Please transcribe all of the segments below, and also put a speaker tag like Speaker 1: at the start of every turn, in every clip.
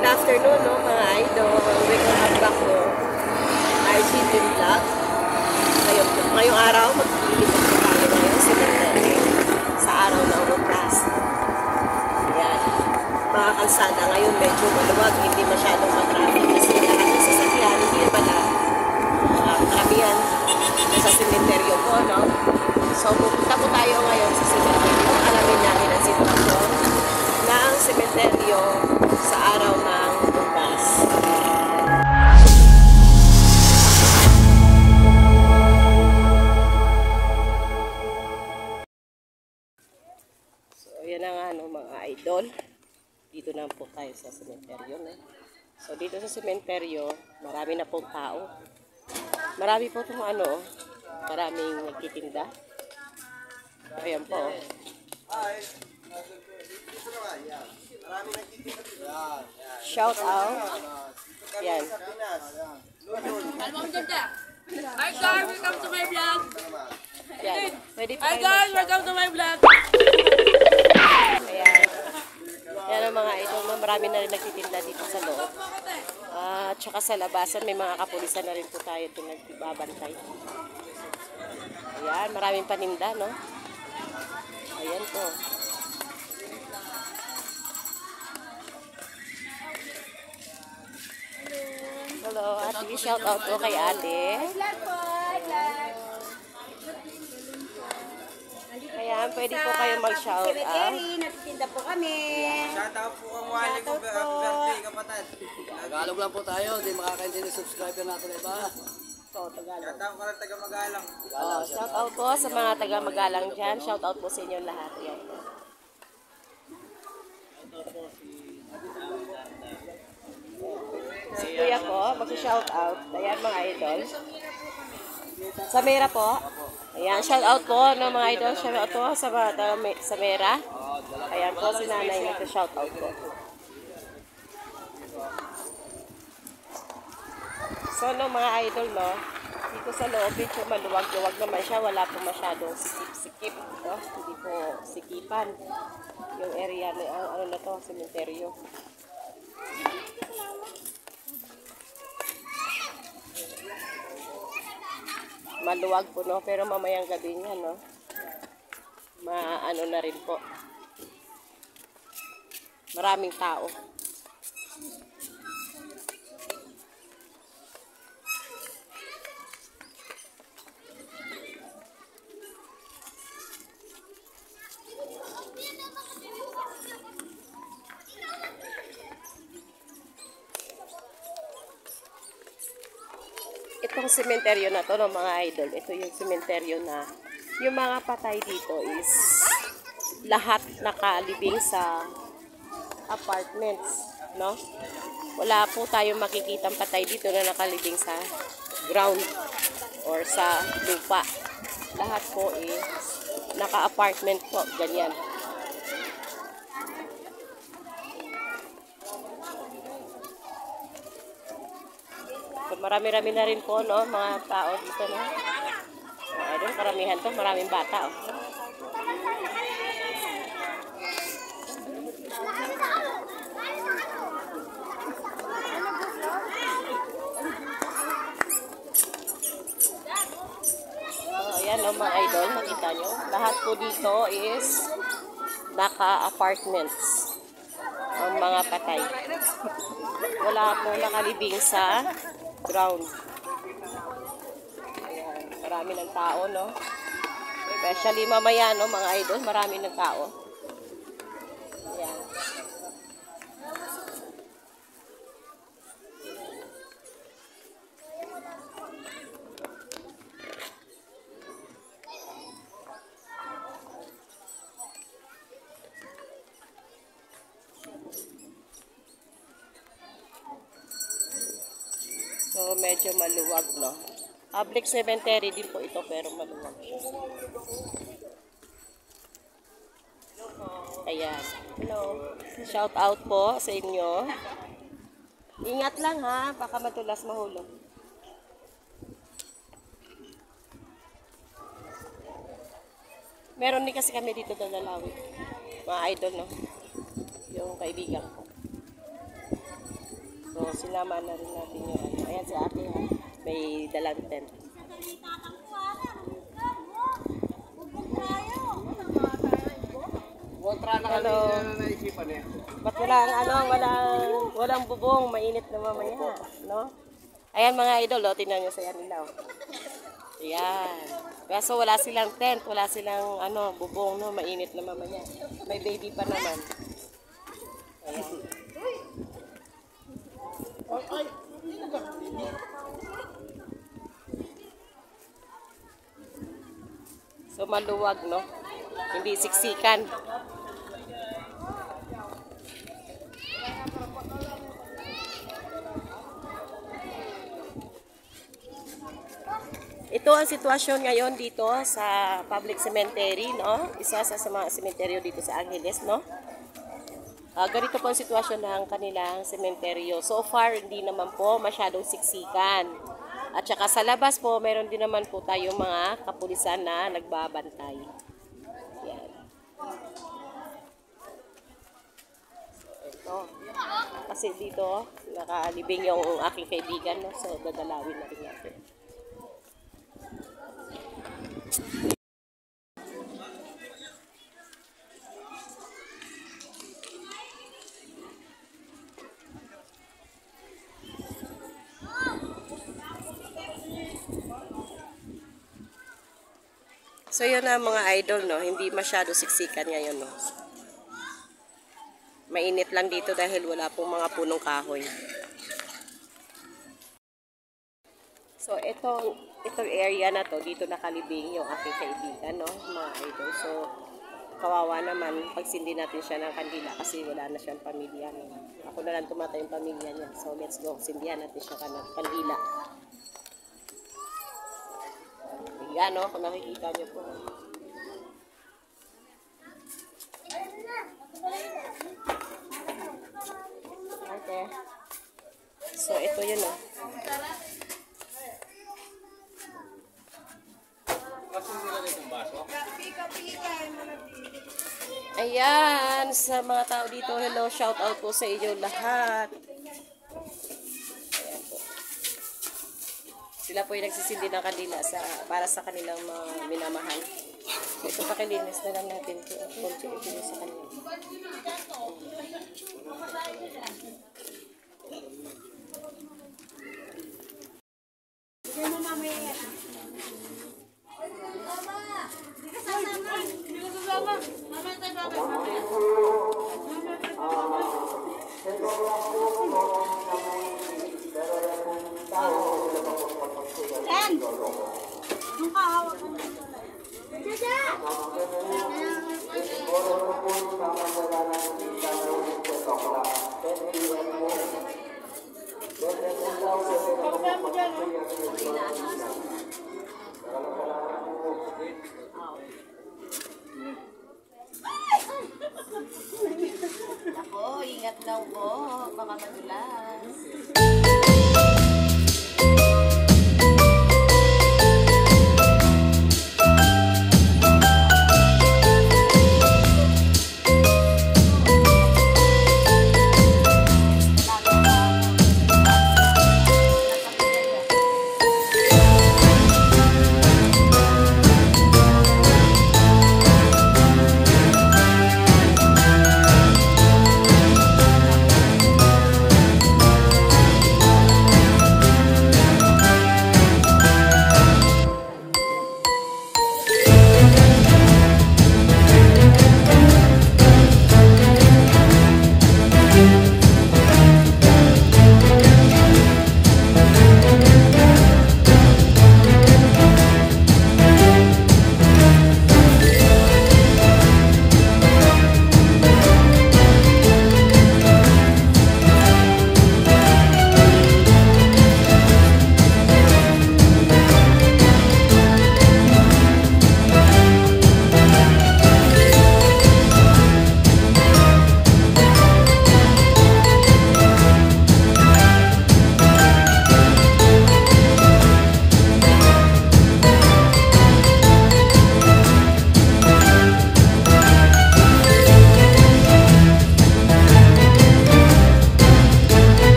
Speaker 1: Good afternoon, no, mga idol. Welcome back to RCT Vlog. Ngayong araw, maglilibot po tayo ngayon sa Cemetery sa araw ng Bukas. Ayan. Mga kalsada ngayon medyo maluwag, hindi masyadong matraffic kasi lahat ng sasakyan, hindi naman na karamihan sa sementeryo po, no? So, pupunta po tayo ngayon sa sementeryo. Alamin natin ang sitwasyon ng sementeryo sa araw ng Bukas. So, yan na nga, no, mga idol. Dito na po tayo sa sementeryo, no? So, dito sa sementeryo, marami na pong tao. Marami po itong maraming nagtitinda. Ayan po. Shout out. Yan.
Speaker 2: Hi guys, welcome to my vlog.
Speaker 1: Yan. Pwede po
Speaker 2: Hi
Speaker 1: kayo
Speaker 2: guys,
Speaker 1: mag-shout.
Speaker 2: welcome to my vlog.
Speaker 1: Ayan. Yan ang mga idol. Marami na rin nagtitinda dito sa loob. At saka sa labasan, may mga kapulisan na rin po tayo ito nagbabantay. Ayan, maraming paninda, no? Ayan po. Hello, ate. Shout out po kay ate. Ayan, pwede po kayo mag-shout out.
Speaker 3: Nagtitinda po kami.
Speaker 4: Shout out po ang wali ko, happy birthday kapatid.
Speaker 5: Tagalog lang po tayo, di makakaintindi ng subscriber natin iba.
Speaker 1: So, Tagalog.
Speaker 4: Shout out ko lang taga Magalang.
Speaker 1: Oh, shout out po sa mga taga-Magalang dyan. Shout out po sa inyo lahat. Ayan po. Si Kuya po, mag-shout out. Ayan mga idol. Sa Mera po. Ayan, shout out po no, mga idol. Shout out po sa mga sa Mera. Ayan po si nanay nag-shout out po. So no, mga idol, no, dito sa loob, medyo maluwag-luwag naman siya. Wala po masyadong sikip, no? Hindi po sikipan yung area na ano na to, sementeryo. Maluwag po, no, pero mamayang gabi niya, no, maano na rin po, maraming tao. Itong sementeryo na to, no, mga idol, ito yung sementeryo na yung mga patay dito is lahat nakalibing sa apartments, no? Wala po tayong makikitang patay dito na nakalibing sa ground or sa lupa. Lahat po is naka-apartment po, ganyan. So, marami-rami na rin po, no, mga tao dito, no. Ayun, karamihan to, maraming bata, oh. So, ayan, no, mga idol, makita nyo. Lahat po dito is naka-apartments ang mga patay. Wala po nakalibing sa ground. Ayan, marami ng tao, no? Especially mamaya, no, mga idol, marami ng tao. Ayan. So, medyo maluwag, no? Public cemetery din po ito, pero maluwag siya. Ayan. Hello. Shout out po sa inyo. Ingat lang, ha? Baka matulas mahulog. Meron din kasi kami dito na Lalawi. Mga idol, no? Yung kaibigan ko. So, sinama na rin natin yung ano. Ayan si ate, ha? May dalang tent.
Speaker 5: Kontra na kami na naisipan eh.
Speaker 1: Ba't walang bubong, mainit na mamaya, no? Ayan mga idol, oh, tingnan nyo sa yan nila, oh. Ayan. Kaso wala silang tent, wala silang bubong, no? Mainit na mamaya. May baby pa naman. Ayan. So maluwag, no? Hindi siksikan. Ito ang sitwasyon ngayon dito sa public cemetery, no? Isa sa mga sementeryo dito sa Angeles, no? Ganito po ang sitwasyon ng kanilang sementeryo. So far, hindi naman po masyadong siksikan. At saka sa labas po, meron din naman po tayong mga kapulisan na nagbabantay. Yan. So, ito. Kasi dito, nakalibing yung aking kaibigan, no? So, dadalawin na rin natin. So yun na mga idol, no, hindi masyado siksikan ngayon, no. Mainit lang dito dahil wala pong mga punong kahoy. So itong area na to, dito nakalibing yung aking kaibigan, no, mga idol. So kawawa naman pagsindi natin siya ng kandila kasi wala na siyang pamilya, no. Ako na lang tumatay yung pamilya niya. So let's go, sindihan natin siya ng kandila. Yan, no, kung nakikita niyo po. Okay. So, ito yun, no. Ayan, sa mga tao dito, hello, shout out po sa inyo lahat. Sila po yung nagsisindi ng kandila para sa kanilang mga minamahal. So, ito pakilinis na lang natin kung ito sa kanila. Ako, ingat daw po, baka madulas.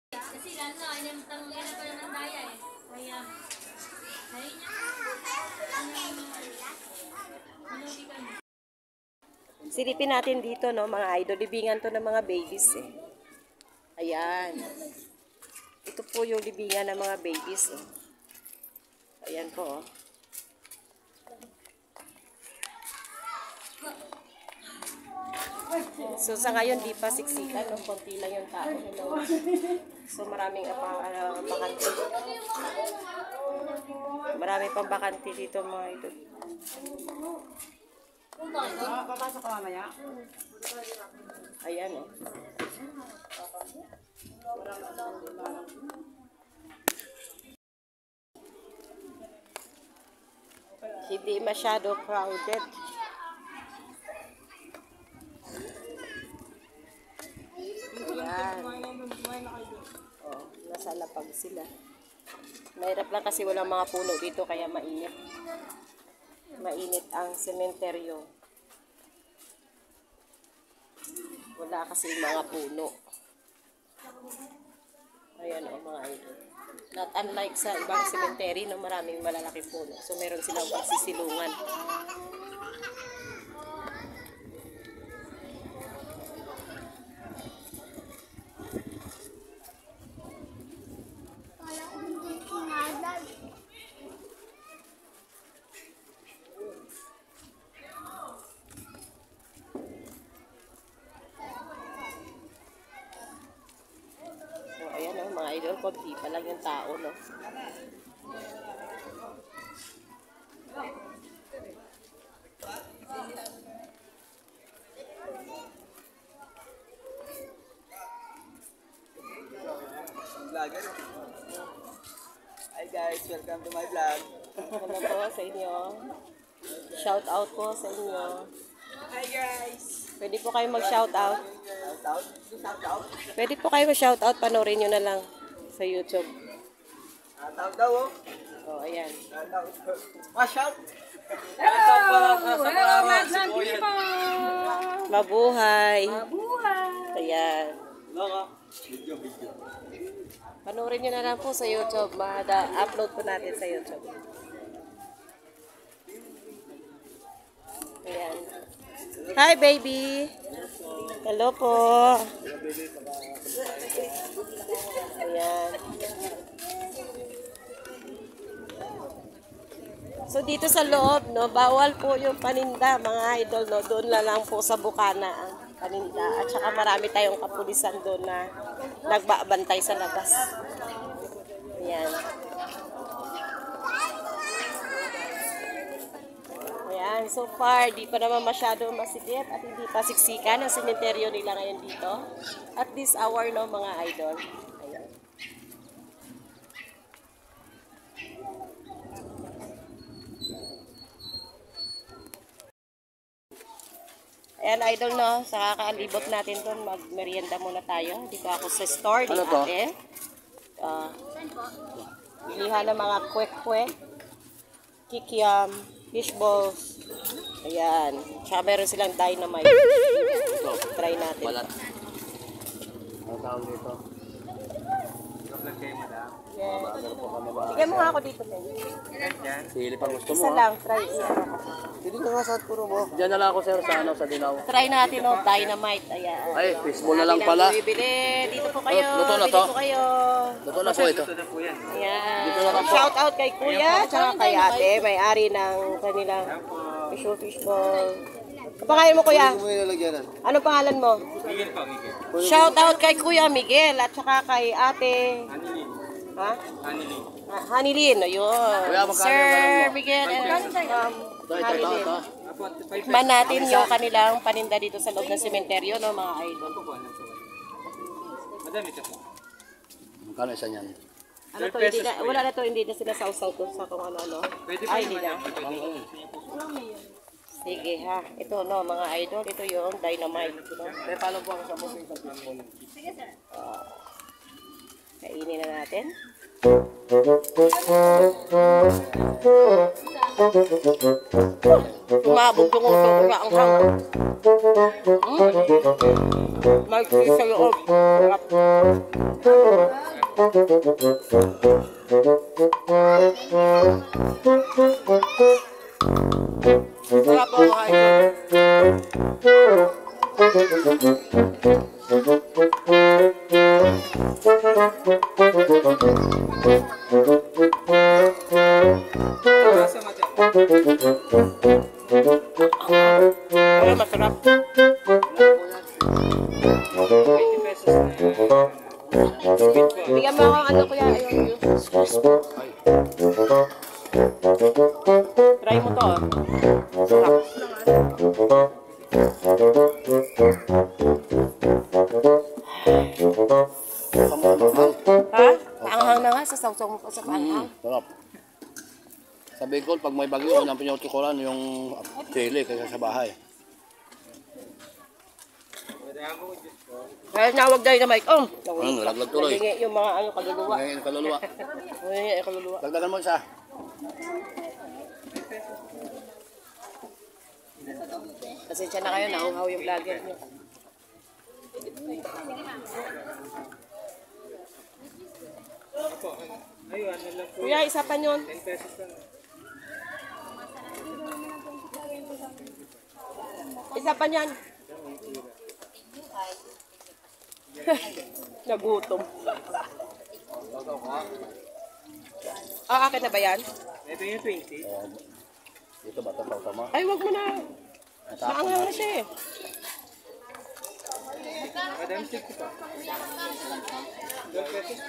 Speaker 2: Kasi lalo, inamtang ina pa naman daya eh. Kaya, ayun niya.
Speaker 1: Silipin natin dito, no, mga idol. Libingan to ng mga babies, eh. Ayan. Ito po yung libingan ng mga babies, oh. Ayan po, oh. So, sa ngayon, di pa siksikan, no? Konti lang yung tao, no? So, maraming bakante. Marami pang bakante dito, mga idol.
Speaker 3: Papasok ka mamaya?
Speaker 1: Ayan, oh. Hindi masyado crowded. Ayan. Oh, nasa lapag sila. Mahirap lang kasi walang mga puno dito kaya mainit. Mainit ang sementeryo. Wala kasi mga puno. Ayan o, mga idol. Not unlike sa ibang cemetery na maraming malalaking puno. So meron silang pagsisilungan. Mga idol, konti pa lang yung tao, no?
Speaker 4: Vlogger. Hi guys, welcome to my vlog.
Speaker 1: Ano po sa inyo? Shout out po sa inyo.
Speaker 4: Hi guys.
Speaker 1: Pwede po kayo mag-shout out.
Speaker 4: Shout out. Shout out.
Speaker 1: Pwede po kayo mag-shout out. Panoorin nyo na lang sa YouTube.
Speaker 4: Shout out daw oh.
Speaker 1: Oh, ayan.
Speaker 4: Shout out. Shout.
Speaker 3: Hello, Madlang people!
Speaker 1: Mabuhay.
Speaker 3: Mabuhay!
Speaker 1: Ayan.
Speaker 4: Loka.
Speaker 1: Panoorin nyo na lang po sa YouTube. Ma-upload po natin sa YouTube. Ayan. Hi, baby. Hello po. Ayan. So, dito sa loob, no, bawal po yung paninda, mga idol, no. Doon na lang po sa bukana ang paninda. At saka marami tayong kapulisan doon na nagbabantay sa labas. Ayan. Ayan. Ayan, so far, di pa naman masyado masikip at hindi pa siksikan ang sementeryo nila ngayon dito. At this hour, no, mga idol. Ayan. Ayan, idol, no, sa kakaalibot natin doon, mag-merienda muna tayo. Dito ako sa store ni
Speaker 5: Ano to?
Speaker 1: ate. Bilihan ng mga kwek-kwek, kikiam, fishballs. Ayan. Tsaka meron silang dynamite. Ito, try natin.
Speaker 5: Balat. Ang tawag dito.
Speaker 1: Yes.
Speaker 5: Bagal po kami ba?
Speaker 1: Bigyan mo nga ako dito, Ben.
Speaker 5: Sili pa gusto mo
Speaker 1: Isa
Speaker 5: ha?
Speaker 1: lang, try.
Speaker 5: Hindi ka nga sa puro mo. Diyan na lang ako sir sa ano sa Dinaw.
Speaker 1: Try natin, no, dynamite. Ayan.
Speaker 5: Ay, fishball na lang pala.
Speaker 1: Bibili. Dito po kayo.
Speaker 5: Luto na
Speaker 1: Bili
Speaker 5: to?
Speaker 1: po kayo.
Speaker 5: Luto na po ito.
Speaker 1: Ayan.
Speaker 5: Dito na lang po.
Speaker 1: Shout out kay kuya, tsaka kay ate. May-ari ng kanilang fishball. Ano pangalan mo, kuya?
Speaker 5: Ano mo nilalagyan?
Speaker 1: Anong pangalan mo? Shout out kay Kuya Miguel at saka kay ate. Ha? Hanilin. Ayun.
Speaker 5: Kuya, magkano
Speaker 1: Sir
Speaker 5: yung ganun mo?
Speaker 1: Miguel and
Speaker 5: Ito.
Speaker 1: Hanilin. Man natin yung kanilang paninda dito sa loob ng sementeryo, no, mga idol.
Speaker 5: Magkano isa niyan?
Speaker 1: Ano to, hindi na, wala na to, hindi na sila sausaw to sa kung ano-ano. Ay, hindi na. Sige ha. Ito, no, mga idol, ito yung dynamite. No?
Speaker 5: Eh, paano po ako sa booking sa fishball?
Speaker 1: Kainin na natin. Tumabog yung uso ko na ang hang. May cheese sa loob. Sarap. Sarap ang mga idol. Ay, masarap. Bigyan mo ako ano kuya. Ayun, try mo to. Sarap. Ha? Paanghang na nga sa sawsaw mo pa sa paanghang.
Speaker 5: Sarap. Sa Bicol, pag may bagyo, unang pinutikulan yung chili kaysa sa bahay.
Speaker 1: Kaya nawag dahil na mic. Oh!
Speaker 5: Nalaglag tuloy.
Speaker 1: Nalingi yung mga ano, kaluluwa.
Speaker 5: Ngayon, kaluluwa.
Speaker 1: Nalingi yung kaluluwa.
Speaker 5: Dagdagan mo isa.
Speaker 1: Pasensya na kayo, nauhaw yung vlogger niyo. Kuya, isa pa yun. 10 pesos lang. Isa pa yan. Nagutom. Akin na ba yan?
Speaker 4: Ito yung 20.
Speaker 5: Dito ba ito sama?
Speaker 1: Ay, wag mo na. Maanghang na siya eh.
Speaker 4: Madam, stick ko pa. 12 pesos.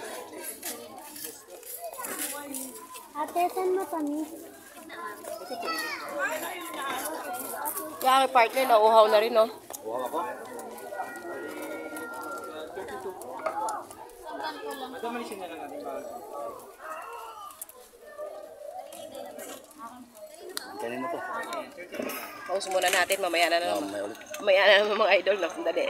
Speaker 2: Ate, saan mo kami?
Speaker 1: Yung aking partner, nauhaw na rin, no?
Speaker 5: Uhaw ako.
Speaker 4: Madam, malisin na lang natin.
Speaker 5: Kainin mo to.
Speaker 1: Pause muna natin, mamaya na naman.
Speaker 5: May ulit.
Speaker 1: Mamaya na naman mga idol, no? Sandali.